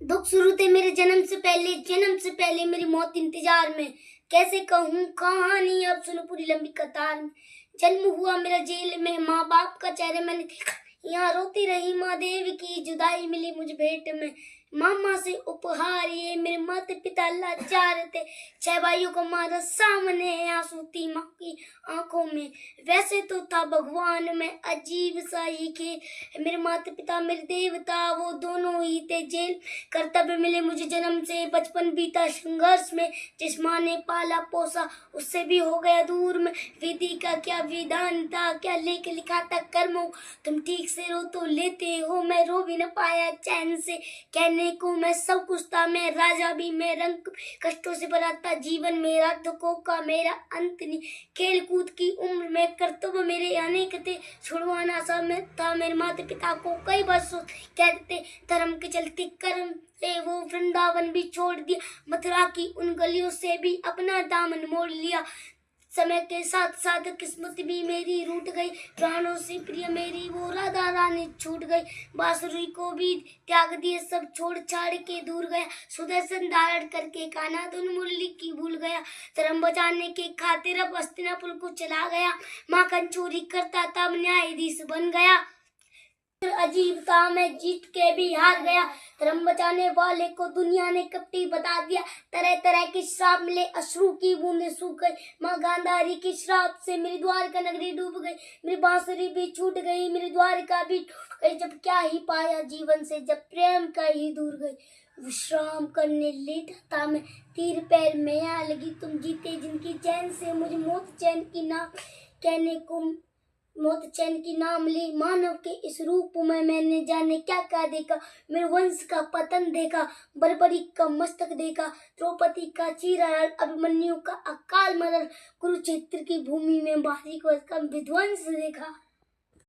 दुख शुरू थे मेरे जन्म से पहले मेरी मौत इंतजार में। कैसे कहूँ कहानी अब सुनो पूरी लंबी कतार में। जन्म हुआ मेरा जेल में, माँ बाप का चेहरा मैंने देखा, यहाँ रोती रही माँ देव की जुदाई मिली मुझे भेंट में। मामा से उपहार ये मेरे माता पिता लाचार थे, 6 भाइयों को मारा सामने, आंसू थी माँ की आंखों में। वैसे तो था भगवान में अजीब सा ही खेल, मेरे माता पिता मेरे देवता वो दोनों ही थे जेल। कर्तव्य मिले मुझे जन्म से, बचपन बीता संघर्ष में, जिस माँ ने पाला पोसा उससे भी हो गया दूर में। विधि का क्या विधान था, क्या लेके लिखा था कर्मों, तुम ठीक से रो तो लेते हो, मैं रो भी न पाया चैन से। कहने को मैं सब कुछ था, मैं राजा भी, मैं रंग कष्टों से भरा था जीवन मेरा, दुखों का मेरा अंत नहीं। खेल कूद की उम्र में कर्तव्य मेरे अनेक थे, छुड़वाना सा मैं था मेरे माता पिता को कई वर्षों कहते, धर्म के चलते कर्म से वो वृंदावन भी छोड़ दिया, मथुरा की उन गलियों से भी अपना दामन मोड़ लिया। समय के साथ साथ किस्मत भी मेरी रूठ गई, प्राणों से प्रिय मेरी वो राधा रानी छूट गई। बांसुरी को भी त्याग दिए सब छोड़ छाड़ के दूर गया, सुदर्शन धारण करके कान्हा धुन मुरली की भूल गया। धर्म बचाने के खातिर अब हस्तिनापुर को चला गया, माखन चोरी करता था न्यायाधीश बन गया। अजीब था मैं जीत के भी हार गया, धर्म बचाने वाले को दुनिया ने कपटी बता दिया। तरह तरह के श्राप मिले, अश्रु की बूंदें सूख गई, माँ गांधारी के श्राप से मेरी द्वारका नगरी डूब गई। मेरी बांसुरी भी छूट गई, मेरी द्वारका भी टूट गई, जब क्या ही पाया जीवन से, जब प्रेम का ही दूर गई। विश्राम करने लेटा था मैं, तीर पैर में आ लगी तुम जीते जिनकी चैन से, मुझे मौत चैन की ना कहने को मौत चैन की नाम ली। मानव के इस रूप में मैंने जाने क्या क्या देखा, मेरे वंश का पतन देखा, बर्बरी का मस्तक देखा, द्रौपदी का चीरा, अभिमन्यु का अकाल मरण, कुरुक्षेत्र की भूमि में बारी को इसका विध्वंस देखा।